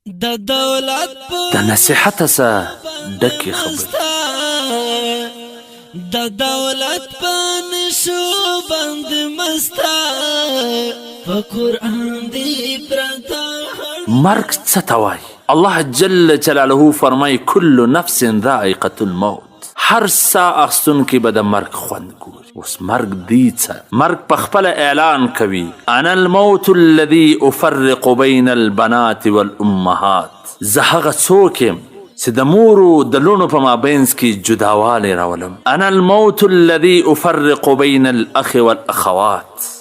د دولت د نصیحت سره ډکې خبرې د دولت په نشو بند مستا په قرآن دی پرتا مرګ څه ته وایي؟ الله جل جلاله فرمایي کل نفس ذائقة الموت، هر ساه اخیستونکی به د مرګ خوند ګوري. اوس مرګ دی څه؟ مرګ په خپله اعلان کوي انا الموت الذي افرق بین البنات والامهات، زه هغه څوک یم چې د مورو د لوڼو په مابینځ کې جداوالی راولم. انا الموت الذي افرق بین الاخ والاخوات،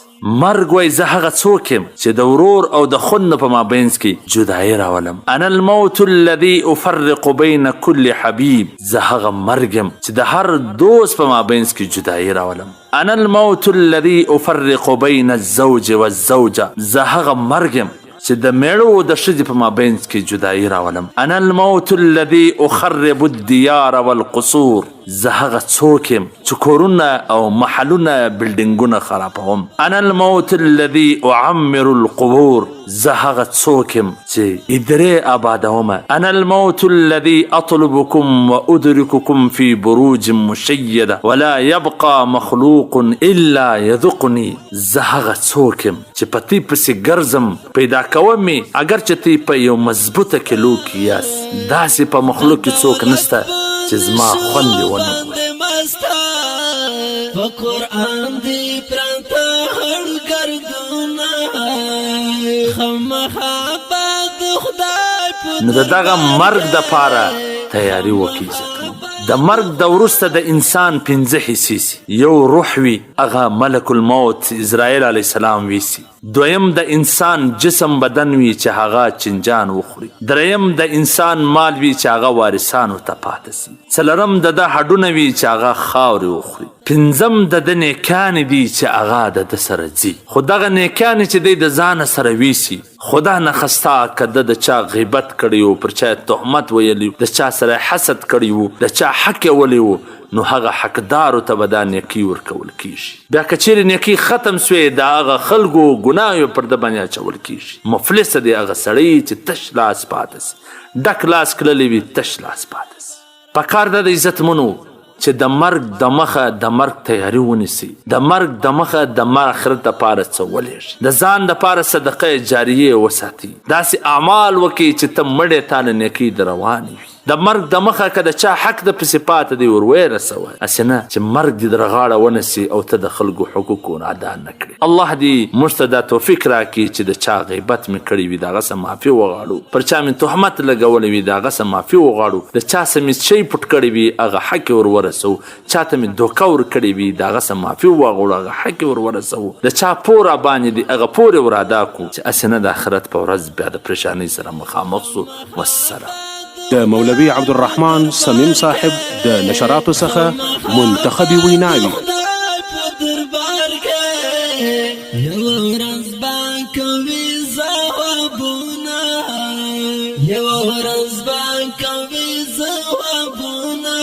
مرګ وای زه هغه څوک یم چې د ورور او د خوند په مابینځ کې جدایي راولم. انا الموت الذي افرق بین کل حبیب، زه هغه مرګ یم چې د هر دوست په مابینځ کې جدایي راولم. انا الموت الذي افرق بین الزوج والزوجه، زه هغه مرګ یم چې د میړو او د ښځې په مابینځ کې جدایي راولم. انا الموت الذي اخرب الديار والقصور، زه هغه څوک یم چې کورونه او محلونه بلډینګونه خرابوم. انا الموت الذي اعمر القبور، زه هغه څوک یم چې ادرې آبادومه. انا الموت الذي اطلبكم وادرككم في بروج مشيده ولا يبقى مخلوق الا يذقني، زه هغه څوک یم چې په تی پسې ګرځم پیدا کوم می، اگر چې تی په یو مضبوطه کلو کې یاست، داسې په مخلوق کې څوک نسته چې زما خوند یې ونه په قرآن دی پرانتا هر گردونه خمخا باد خدای نو د دغه مرګ دپاره تیاری وکړئ. د مرګ د وروسته د انسان 5 حصې سي. یو روح وي، هغه ملک الموت اسرائیل علیه السلام ویسي. دویم د انسان جسم بدن وي چې هغه چنجان وخوري. دریم د انسان مال وي چې هغه وارثانو ته پاته سي. څلورم د ده هډونه وي چې هغه خاورې وخوري. پنځم د ده نیکانې دي چې هغه د ده سره ځي. خو دغه نیکانې چې دی د ځانه سره ویسي، خدا نخستا که ده د چا غیبت کړی و، پر چا تهمت ویلی، د چا سره حسد کړی و، د چا حق ولی و، نو هغه حقدارو ته به دا نیکي ورکول کیږي. بیا که چیرې نیکي ختم سوی، د هغه خلکو ګناه پر ده باندې اچول کیږي. مفلسه دی هغه سړی چې تش لاس پاته سي، ډک لاس کړلی وي تش لاس پاته سي. پکار ده د عزتمنو چې د مرګ د مخه د مرګ تیاری ونیسي، د مرګ د مخه د آخرت دپاره څه ولېږي، د ځان دپاره صدقه جاریه وساتي، داسې اعمال وکړي چې ته مړې تا نه نیکي در روانې وي. د مرګ د مخه که د چا حق د پسې پاته دی ور ویې رسوه، هسې نه چې مرګ دې در غاړه ونیسي او ته د خلکو حقوق ادا نه کړې. الله دې موږ ته دا توفیق راکړي چې د چا غیبت مې کړی وي د هغه څه معافي وغواړو، پر چا مې تهمت لګولی وي د هغه څه معافي وغواړو، د چا څه مې شی پټ کړی وي هغه حق ور ورسو، چا ته مې دوکه ورکړې وي د هغه څه معافي وغواړو، هغه حق ور ورسو، د چا پور راباندې دی هغه پور یې ور ادا کړو، چې هسې نه د آخرت په ورځ بیا د پریشانۍ سره مخامخ سو. والسلام. د مولوي عبدالرحمن صمیم صاحب د نشراتو څخه منتخبي ویناوي. یو ورځ به کوي ځوابونه، یو ورځ به کوي ځوابونه،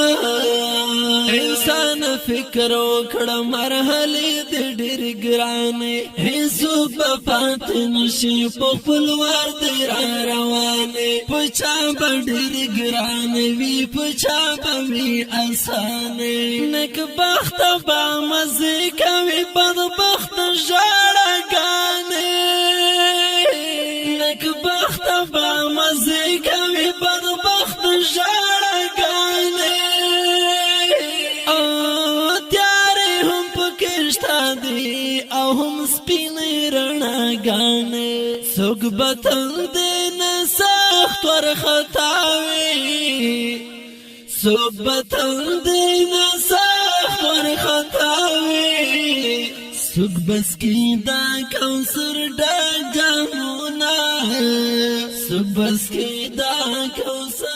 انسان فکر وکړه مرحلې د ډېر ګرانې، هیڅوک به پاتې نشي په خپل وار دی را روانې، په چا به ډېر ګرانې وي په چا به وي اسانې، نیکبخته به مزې کوي بدبخته ژړاګانې، نیکبخته به مزې کوي بدبخته ژړاګانې، او هم سپینې رڼاګانې، څوک به تندې نه سخت ورخطاوي، څوک به تندې نه سخت ورخطاوي، څوک بس کې دا کوثر ډک جامونه، څوک بس کې دا کوثر